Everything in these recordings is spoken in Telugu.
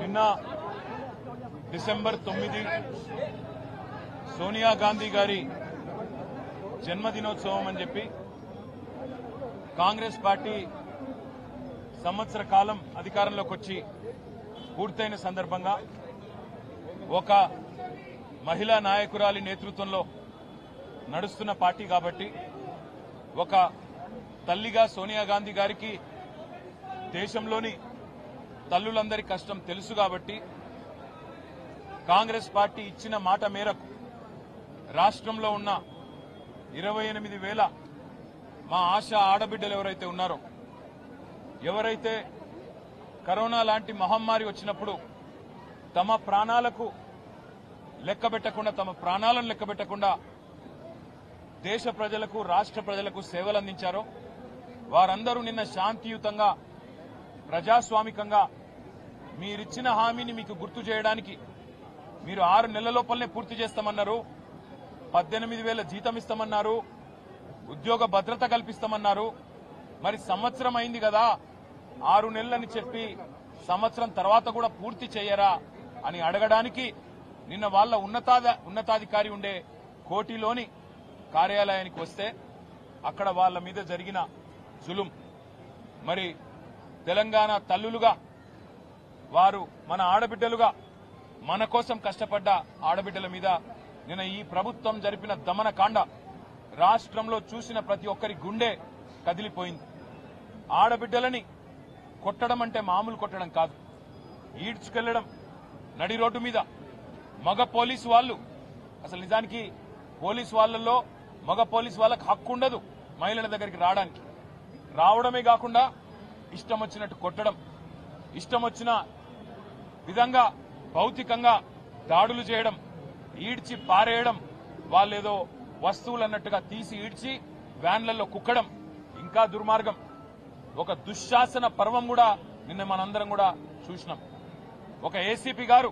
నిన్న డిసెంబర్ 9 సోనియా గాంధీ గారి జన్మదినోత్సవం అని చెప్పి కాంగ్రెస్ పార్టీ సంవత్సర కాలం అధికారంలోకి వచ్చి పూర్తయిన సందర్భంగా ఒక మహిళా నాయకురాలి నేతృత్వంలో నడుస్తున్న పార్టీ కాబట్టి ఒక తల్లిగా సోనియా గాంధీ గారికి దేశంలోని తల్లులందరి కష్టం తెలుసు కాబట్టి కాంగ్రెస్ పార్టీ ఇచ్చిన మాట మేరకు రాష్ట్రంలో ఉన్న 28,000 మా ఆశా ఆడబిడ్డలు ఎవరైతే ఉన్నారో, ఎవరైతే కరోనా లాంటి మహమ్మారి వచ్చినప్పుడు తమ ప్రాణాలకు లెక్కబెట్టకుండా, తమ ప్రాణాలను లెక్కబెట్టకుండా దేశ ప్రజలకు, రాష్ట్ర ప్రజలకు సేవలు అందించారో వారందరూ నిన్న శాంతియుతంగా, ప్రజాస్వామికంగా మీరిచ్చిన హామీని మీకు గుర్తు చేయడానికి మీరు 6 నెలల లోపలనే పూర్తి చేస్తామన్నారు, 18,000 జీతం ఇస్తామన్నారు, ఉద్యోగ భద్రత కల్పిస్తామన్నారు. మరి సంవత్సరం అయింది కదా, 6 నెలలని చెప్పి సంవత్సరం తర్వాత కూడా పూర్తి చేయరా అని అడగడానికి నిన్న వాళ్ళ ఉన్నతాధికారి ఉండే కోటిలోని కార్యాలయానికి వస్తే అక్కడ వాళ్ళ మీద జరిగిన జులుం, మరి తెలంగాణ తల్లులుగా వారు మన ఆడబిడ్డలుగా మన కోసం కష్టపడ్డ ఆడబిడ్డల మీద నిన్న ఈ ప్రభుత్వం జరిపిన దమనకాండ రాష్ట్రంలో చూసిన ప్రతి ఒక్కరి గుండె కదిలిపోయింది. ఆడబిడ్డలని కొట్టడం అంటే మామూలు కొట్టడం కాదు, ఈడ్చుకెళ్లడం నడి రోడ్డు మీద. మగ పోలీసు వాళ్ళు, అసలు నిజానికి పోలీసు వాళ్లలో మగ పోలీసు వాళ్ళకి హక్కు ఉండదు మహిళల దగ్గరికి రావడానికి. రావడమే కాకుండా ఇష్టం వచ్చినట్టు కొట్టడం, ఇష్టం వచ్చిన విధంగా భౌతికంగా దాడులు చేయడం, ఈడ్చి పారేయడం, వాళ్ళేదో వస్తువులు అన్నట్టుగా తీసి ఈడ్చి వ్యాన్లలో కుక్కడం ఇంకా దుర్మార్గం. ఒక దుశ్శాసన పర్వం కూడా నిన్న మనందరం కూడా చూసినాం. ఒక ఏసీపీ గారు,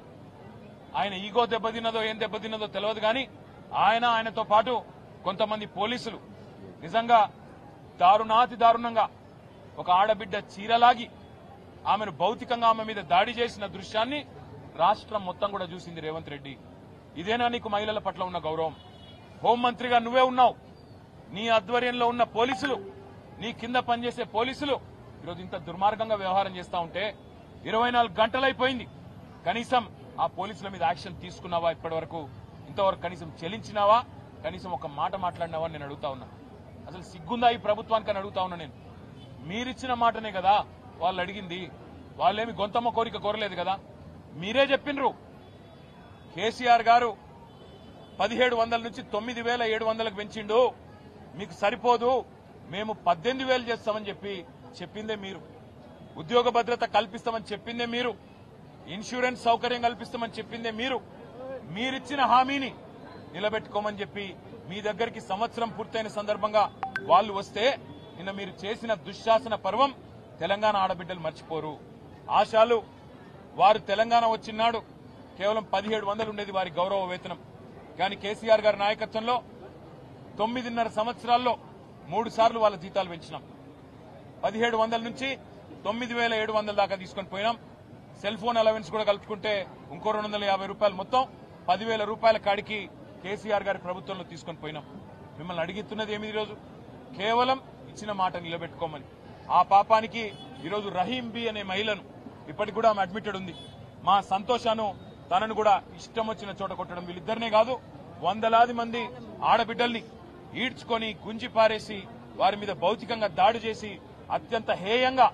ఆయన ఈగో దెబ్బతిన్నదో ఏం దెబ్బతిన్నదో తెలియదు కానీ ఆయనతో పాటు కొంతమంది పోలీసులు నిజంగా దారుణాతి దారుణంగా ఒక ఆడబిడ్డ చీరలాగి ఆమెను భౌతికంగా ఆమె మీద దాడి చేసిన దృశ్యాన్ని రాష్ట్రం మొత్తం కూడా చూసింది. రేవంత్ రెడ్డి, ఇదేనా నీకు మహిళల పట్ల ఉన్న గౌరవం? హోంమంత్రిగా నువ్వే ఉన్నావు, నీ ఆధ్వర్యంలో ఉన్న పోలీసులు, నీ కింద పనిచేసే పోలీసులు ఈరోజు ఇంత దుర్మార్గంగా వ్యవహారం చేస్తా ఉంటే 24 గంటలైపోయింది, కనీసం ఆ పోలీసుల మీద యాక్షన్ తీసుకున్నావా? ఇప్పటివరకు ఇంతవరకు కనీసం చెల్లించినావా? కనీసం ఒక మాట మాట్లాడినావా నేను అడుగుతా ఉన్నా. అసలు సిగ్గుందా ఈ ప్రభుత్వానికి అని అడుగుతా ఉన్నా నేను. మీరిచ్చిన మాటనే కదా వాళ్ళు అడిగింది, వాళ్ళేమి గొంతమ్మ కోరిక కోరలేదు కదా. మీరే చెప్పినరు, కేసీఆర్ గారు 1,700 నుంచి 9,700కు పెంచిండు, మీకు సరిపోదు, మేము 18,000 చేస్తామని చెప్పిందే మీరు. ఉద్యోగ భద్రత కల్పిస్తామని చెప్పిందే మీరు. ఇన్సూరెన్స్ సౌకర్యం కల్పిస్తామని చెప్పిందే మీరు. మీరిచ్చిన హామీని నిలబెట్టుకోమని చెప్పి మీ దగ్గరికి సంవత్సరం పూర్తయిన సందర్భంగా వాళ్ళు వస్తే నిన్న మీరు చేసిన దుశ్శాసన పర్వం తెలంగాణ ఆడబిడ్డలు మర్చిపోరు. ఆశాలు వారు తెలంగాణ వచ్చినాడు కేవలం 1,700 ఉండేది వారి గౌరవ వేతనం. కానీ కేసీఆర్ గారి నాయకత్వంలో 9.5 సంవత్సరాల్లో 3 సార్లు వాళ్ళ జీతాలు పెంచినాం. 1,700 నుంచి 9,700 దాకా తీసుకొని పోయినాం. సెల్ ఫోన్ అలవెన్స్ కూడా కలుపుకుంటే ఇంకో 250 రూపాయలు, మొత్తం 10,000 రూపాయల కాడికి కేసీఆర్ గారి ప్రభుత్వంలో తీసుకొని పోయినాం. మిమ్మల్ని అడిగిస్తున్నది ఏమి ఈరోజు? కేవలం ఇచ్చిన మాట నిలబెట్టుకోమని. ఆ పాపానికి ఈరోజు రహీం బి అనే మహిళను, ఇప్పటికి కూడా ఆమె అడ్మిటెడ్ ఉంది, మా సంతోషాను తనను కూడా ఇష్టం వచ్చిన చోట కొట్టడం, వీళ్ళిద్దరినే కాదు వందలాది మంది ఆడబిడ్డల్ని ఈడ్చుకొని గుంజి పారేసి వారి మీద భౌతికంగా దాడి చేసి అత్యంత హేయంగా,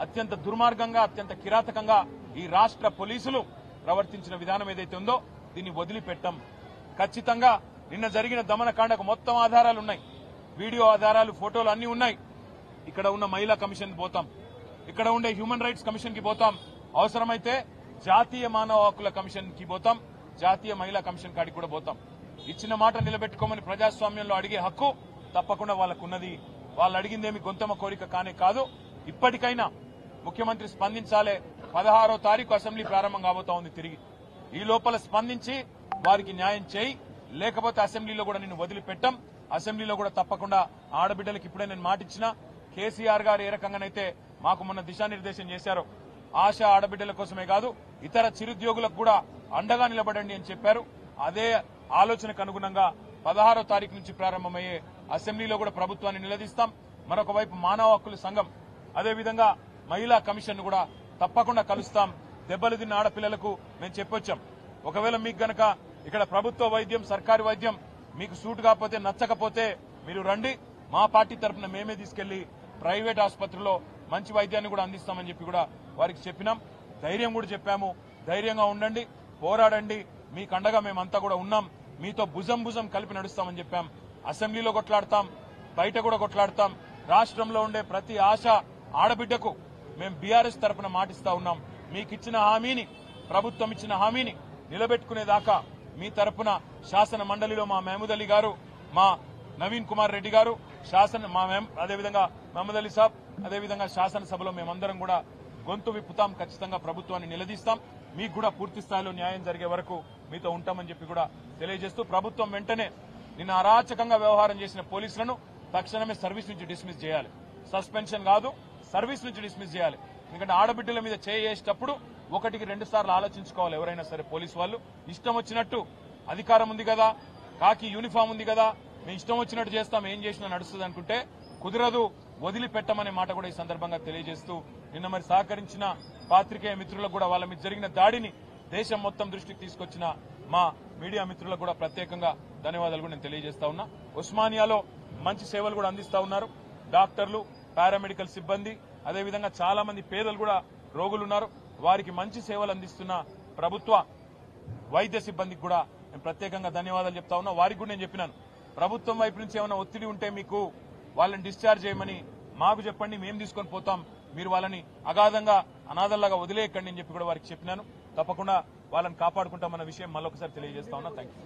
అత్యంత దుర్మార్గంగా, అత్యంత కిరాతకంగా ఈ రాష్ట్ర పోలీసులు ప్రవర్తించిన విధానం ఏదైతే ఉందో దీన్ని వదిలిపెట్టాం. ఖచ్చితంగా నిన్న జరిగిన దమనకాండకు మొత్తం ఆధారాలున్నాయి, వీడియో ఆధారాలు, ఫోటోలు అన్ని ఉన్నాయి. ఇక్కడ ఉన్న మహిళా కమిషన్ పోతాం, ఇక్కడ ఉండే హ్యూమన్ రైట్స్ కమిషన్ కి పోతాం, అవసరమైతే జాతీయ మానవ హక్కుల కమిషన్ కి పోతాం, జాతీయ మహిళా కమిషన్ కాడికి కూడా పోతాం. ఇచ్చిన మాట నిలబెట్టుకోమని ప్రజాస్వామ్యంలో అడిగే హక్కు తప్పకుండా వాళ్ళకున్నది. వాళ్ళు అడిగిందేమి గొంతమ్మ కోరిక కానే కాదు. ఇప్పటికైనా ముఖ్యమంత్రి స్పందించాలే. 16వ తారీఖు అసెంబ్లీ ప్రారంభం కాబోతా ఉంది తిరిగి. ఈ లోపల స్పందించి వారికి న్యాయం చేయి, లేకపోతే అసెంబ్లీలో కూడా నిన్ను వదిలిపెట్టాం. అసెంబ్లీలో కూడా తప్పకుండా ఆడబిడ్డలకు ఇప్పుడే నేను మాటిచ్చిన కేసీఆర్ గారు ఏ రకంగానైతే మాకు మొన్న దిశానిర్దేశం చేశారో ఆశా ఆడబిడ్డల కోసమే కాదు ఇతర చిరుద్యోగులకు కూడా అండగా నిలబడండి అని చెప్పారు. అదే ఆలోచనకు అనుగుణంగా 16వ తారీఖు నుంచి ప్రారంభమయ్యే అసెంబ్లీలో కూడా ప్రభుత్వాన్ని నిలదీస్తాం. మరొక వైపు మానవ హక్కుల సంఘం అదేవిధంగా మహిళా కమిషన్ కూడా తప్పకుండా కలుస్తాం. దెబ్బలు తిన్న ఆడపిల్లలకు మేము చెప్పొచ్చాం. ఒకవేళ మీకు గనక ఇక్కడ ప్రభుత్వ వైద్యం సర్కారీ వైద్యం మీకు సూట్ కాకపోతే నచ్చకపోతే మీరు రండి, మా పార్టీ తరఫున మేమే తీసుకెళ్లి ప్రైవేట్ ఆసుపత్రిలో మంచి వైద్యాన్ని కూడా అందిస్తామని చెప్పి కూడా వారికి చెప్పినాం. ధైర్యం కూడా చెప్పాము. ధైర్యంగా ఉండండి, పోరాడండి, మీకు అండగా మేమంతా కూడా ఉన్నాం, మీతో భుజం భుజం కలిపి నడుస్తామని చెప్పాం. అసెంబ్లీలో కొట్లాడతాం, బయట కూడా కొట్లాడతాం. రాష్ట్రంలో ఉండే ప్రతి ఆశ ఆడబిడ్డకు మేము బీఆర్ఎస్ తరఫున మాటిస్తా ఉన్నాం. మీకిచ్చిన హామీని ప్రభుత్వం ఇచ్చిన హామీని నిలబెట్టుకునేదాకా మీ తరఫున శాసన మండలిలో మా మహమూద్ అలీ గారు, మా నవీన్ కుమార్ రెడ్డి గారు, అదేవిధంగా మహమూద్ అలీ సాబ్, అదేవిధంగా శాసనసభలో మేమందరం కూడా గొంతు విప్పుతాం. ఖచ్చితంగా ప్రభుత్వాన్ని నిలదీస్తాం. మీకు కూడా పూర్తి స్థాయిలో న్యాయం జరిగే వరకు మీతో ఉంటామని చెప్పి కూడా తెలియజేస్తూ ప్రభుత్వం వెంటనే నిన్న అరాచకంగా వ్యవహారం చేసిన పోలీసులను తక్షణమే సర్వీస్ నుంచి డిస్మిస్ చేయాలి. సస్పెన్షన్ కాదు, సర్వీస్ నుంచి డిస్మిస్ చేయాలి. ఎందుకంటే ఆడబిడ్డల మీద చేసేటప్పుడు 1-2 సార్లు ఆలోచించుకోవాలి. ఎవరైనా సరే పోలీసు వాళ్ళు ఇష్టం వచ్చినట్టు అధికారం ఉంది కదా, కాకి యూనిఫామ్ ఉంది కదా, మేము ఇష్టం వచ్చినట్టు చేస్తాం, ఏం చేసినా నడుస్తుంది అనుకుంటే కుదరదు, వదిలిపెట్టమనే మాట కూడా ఈ సందర్భంగా తెలియజేస్తూ నిన్న మరి సహకరించిన పాత్రికేయ మిత్రులకు కూడా వాళ్ళ మీద జరిగిన దాడిని దేశం మొత్తం దృష్టికి తీసుకొచ్చిన మా మీడియా మిత్రులకు కూడా ప్రత్యేకంగా ధన్యవాదాలు కూడా నేను తెలియజేస్తా ఉన్నా. ఉస్మానియాలో మంచి సేవలు కూడా అందిస్తా ఉన్నారు. డాక్టర్లు, పారామెడికల్ సిబ్బంది, అదేవిధంగా చాలా మంది పేదలు కూడా రోగులున్నారు. వారికి మంచి సేవలు అందిస్తున్న ప్రభుత్వ వైద్య సిబ్బందికి కూడా నేను ప్రత్యేకంగా ధన్యవాదాలు చెప్తా ఉన్నా. వారికి కూడా నేను చెప్పినాను, ప్రభుత్వం వైపు నుంచి ఏమైనా ఒత్తిడి ఉంటే మీకు వాళ్ళని డిశ్చార్జ్ చేయమని మాకు చెప్పండి, మేము తీసుకొని పోతాం, మీరు వాళ్ళని అగాధంగా అనాథల్లాగా వదిలేయకండి అని చెప్పి కూడా వారికి చెప్పినాను. తప్పకుండా వాళ్ళని కాపాడుకుంటామన్న విషయం మళ్ళొకసారి తెలియజేస్తా ఉన్నా. Thank you.